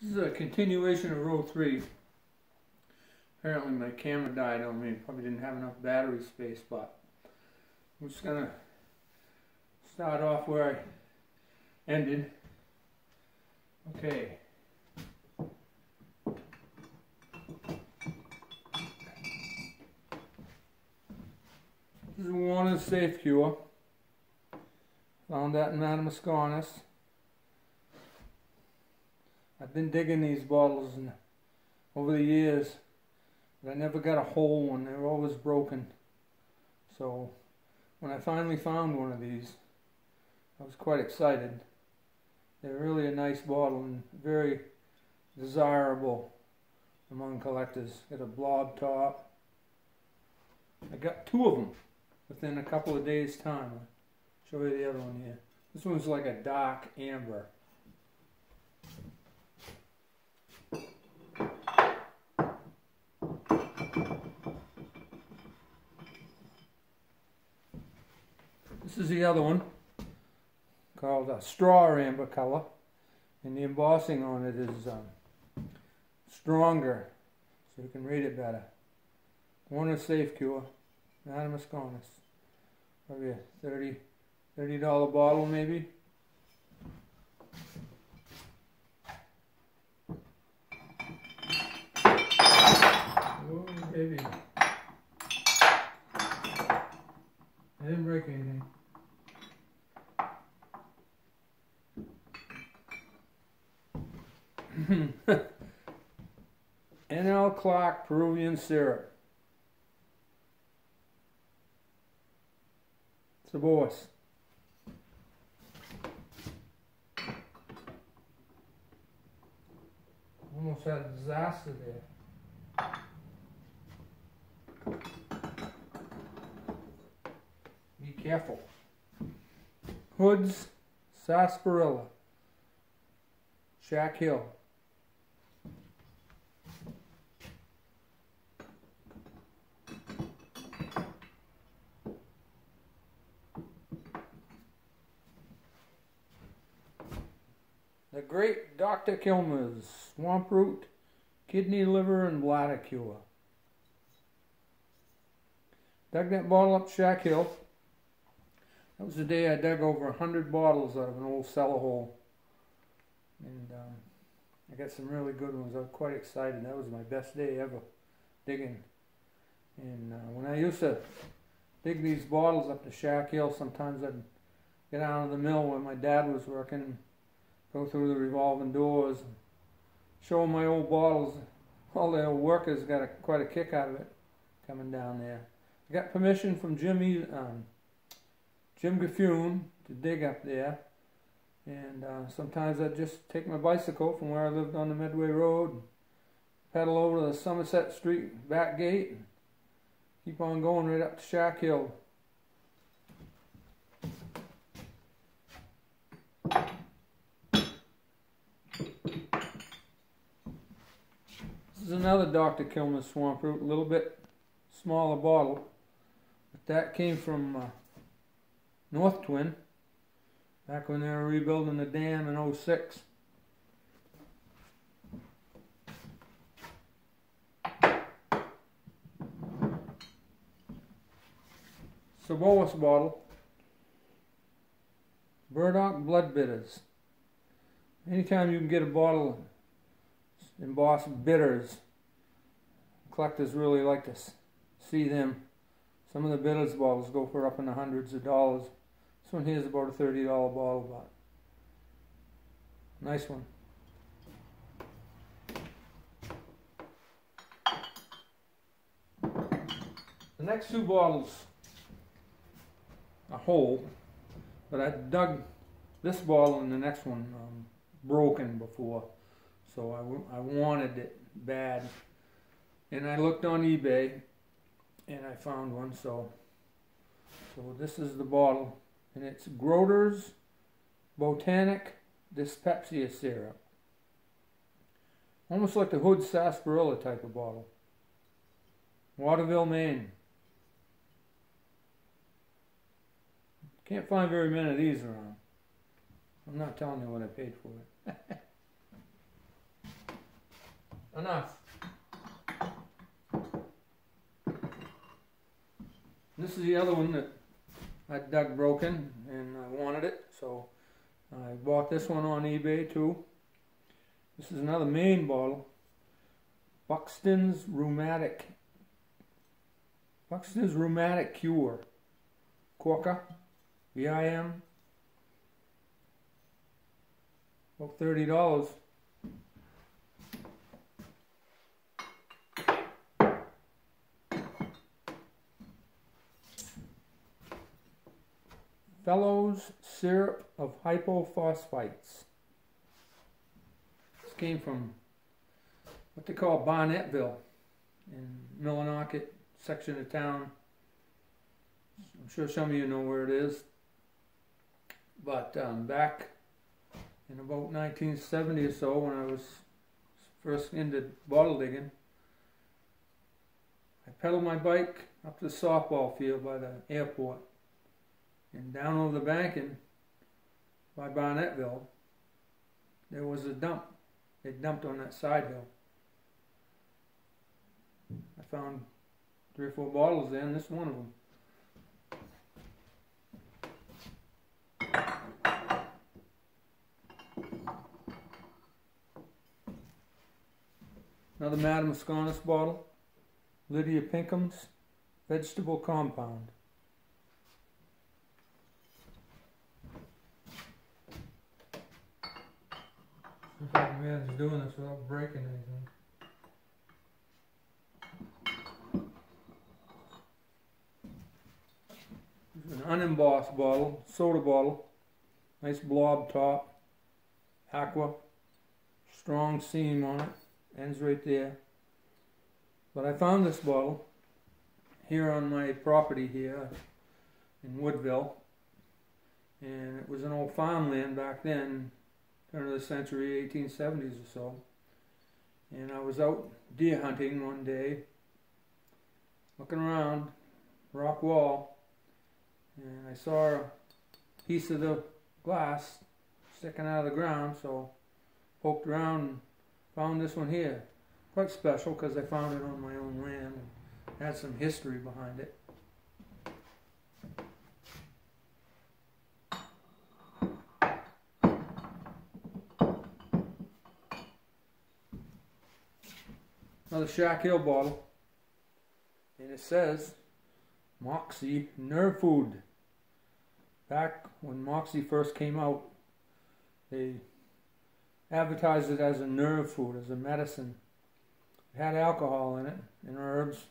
This is a continuation of row 3. Apparently my camera died on me. Probably didn't have enough battery space, but I'm just going to start off where I ended. Okay. This is Warner's Safe Cure. Found that in Madamasconis. I've been digging these bottles over the years, but I never got a whole one. They were always broken. So when I finally found one of these, I was quite excited. They're really a nice bottle and very desirable among collectors. Got a blob top. I got 2 of them within a couple of days' time. I'll show you the other one here. This one's like a dark amber. This is the other one, called a straw amber color, and the embossing on it is stronger, so you can read it better. Warner's Safe Cure, Madamasconis. Probably a $30 bottle maybe. Oh baby. I didn't break anything. N.L. Clark Peruvian Syrup. It's a boss. Almost had a disaster there. Be careful. Hood's Sarsaparilla. Shack Hill. The Great Dr. Kilmer's Swamp Root, Kidney, Liver, and Bladder Cure. Dug that bottle up Shack Hill. That was the day I dug over 100 bottles out of an old cellar hole. And I got some really good ones. I was quite excited. That was my best day ever digging. And when I used to dig these bottles up to Shack Hill, sometimes I'd get out of the mill where my dad was working, go through the revolving doors, and show them my old bottles. All the old workers got quite a kick out of it coming down there. I got permission from Jim Gaffune to dig up there. And sometimes I'd just take my bicycle from where I lived on the Medway Road, and pedal over to the Somerset Street back gate, and keep on going right up to Shack Hill. This is another Dr. Kilmer's Swamp Root, a little bit smaller bottle, but that came from North Twin. Back when they were rebuilding the dam in '06. Saboas bottle. Burdock Blood Bitters. Anytime you can get a bottle of embossed bitters, collectors really like to see them. Some of the bitters bottles go for up in the hundreds of dollars. This one here is about a $30 bottle, but nice one. The next 2 bottles are whole, but I dug this bottle and the next one broken before, so I wanted it bad. And I looked on eBay and I found one, so this is the bottle. And it's Groder's Botanic Dyspepsia Syrup. Almost like the Hood's Sarsaparilla type of bottle. Waterville, Maine. Can't find very many of these around. I'm not telling you what I paid for it. enough. This is the other one that I dug broken and I wanted it, so I bought this one on eBay too. This is another Maine bottle. Buxton's Rheumatic Cure. Corker. VIM. About $30. Fellows Syrup of Hypophosphites. This came from what they call Barnettville in Millinocket section of town. I'm sure some of you know where it is. But back in about 1970 or so, when I was first into bottle digging, I pedaled my bike up to the softball field by the airport. And down over the banking by Barnettville, there was a dump. They dumped on that side hill. I found 3 or 4 bottles there, and this is one of them. Another Madame Mosconis bottle. Lydia Pinkham's Vegetable Compound. If I can manage doing this without breaking anything. This is an unembossed bottle, soda bottle. Nice blob top. Aqua. Strong seam on it. Ends right there. But I found this bottle here on my property here in Woodville. And it was an old farmland back then. Turn of the century, 1870s or so. And I was out deer hunting one day, looking around, rock wall, and I saw a piece of the glass sticking out of the ground, so poked around and found this one here. Quite special because I found it on my own land and had some history behind it. Another Shack Hill bottle, and it says Moxie Nerve Food. Back when Moxie first came out, they advertised it as a nerve food, as a medicine. It had alcohol in it and herbs,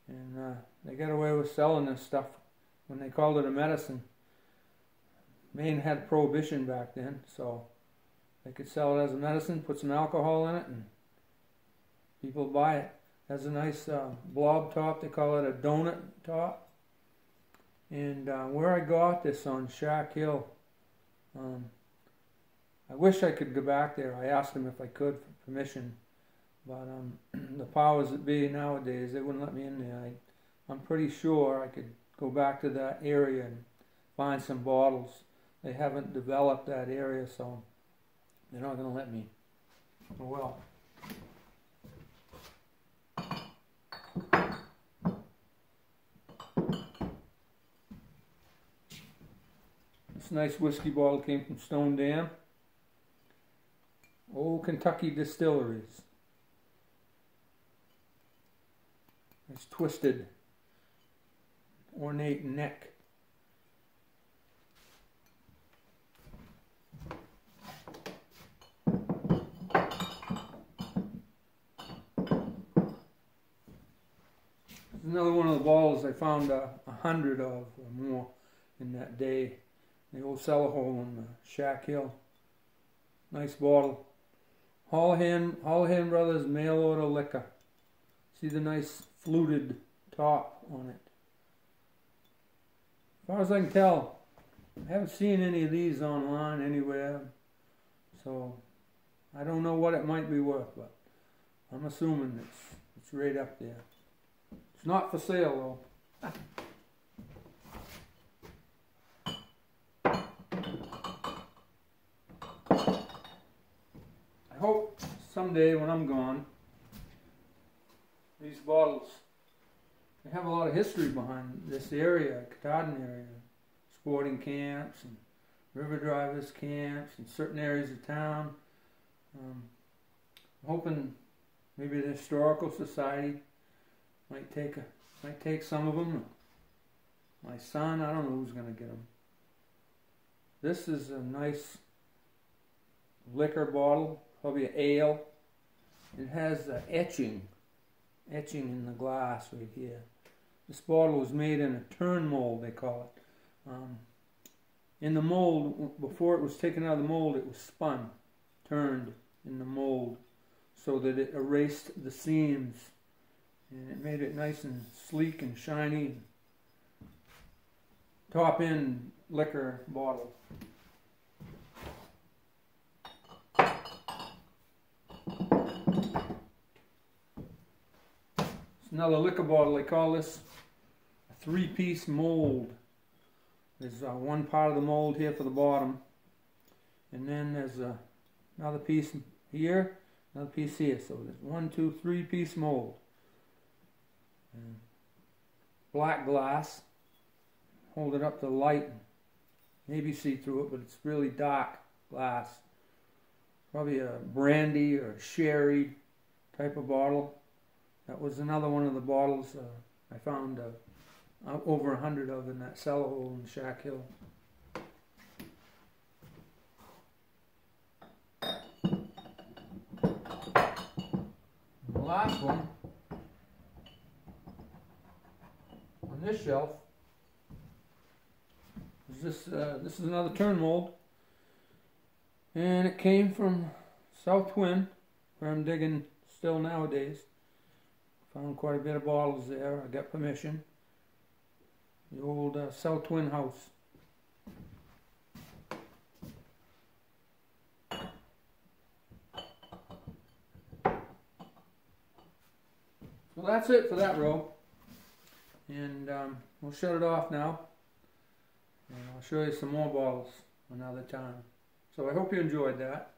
and they got away with selling this stuff when they called it a medicine. Maine had prohibition back then, so they could sell it as a medicine, put some alcohol in it, and people buy it. It has a nice blob top. They call it a donut top. And where I got this on Shack Hill, I wish I could go back there. I asked them if I could for permission, but the powers that be nowadays, they wouldn't let me in there. I'm pretty sure I could go back to that area and find some bottles. They haven't developed that area, so they're not going to let me. Oh well. This nice whiskey bottle came from Stone Dam. Old Kentucky Distilleries. Nice twisted, ornate neck. Another one of the bottles I found 100 of or more in that day. The old cellar hole on Shack Hill. Nice bottle. Houlihan Brothers mail order liquor. See the nice fluted top on it. As far as I can tell, I haven't seen any of these online anywhere, so I don't know what it might be worth, but I'm assuming it's right up there. It's not for sale though. I hope someday when I'm gone, these bottles. They have a lot of history behind this area, Katahdin area. Sporting camps and river drivers camps in certain areas of town. I'm hoping maybe the Historical Society might take some of them. My son, I don't know who's going to get them. This is a nice liquor bottle, probably an ale. It has etching in the glass right here. This bottle was made in a turn mold, they call it. In the mold, before it was taken out of the mold, it was spun, turned in the mold, so that it erased the seams, and it made it nice and sleek and shiny. Top end liquor bottle. It's another liquor bottle. They call this a 3-piece mold. There's one part of the mold here for the bottom, and then there's another piece here, another piece here. So there's 1, 2, 3-piece mold. And black glass. Hold it up to the light, and maybe see through it, but it's really dark glass. Probably a brandy or sherry type of bottle. That was another one of the bottles I found over 100 of in that cellar hole in Shack Hill. And the last one on this shelf is this is another turn mold, and it came from South Twin, where I'm digging still nowadays. Found quite a bit of bottles there. I got permission. The old South Twin house. So that's it for that row. And we'll shut it off now. And I'll show you some more bottles another time. So I hope you enjoyed that.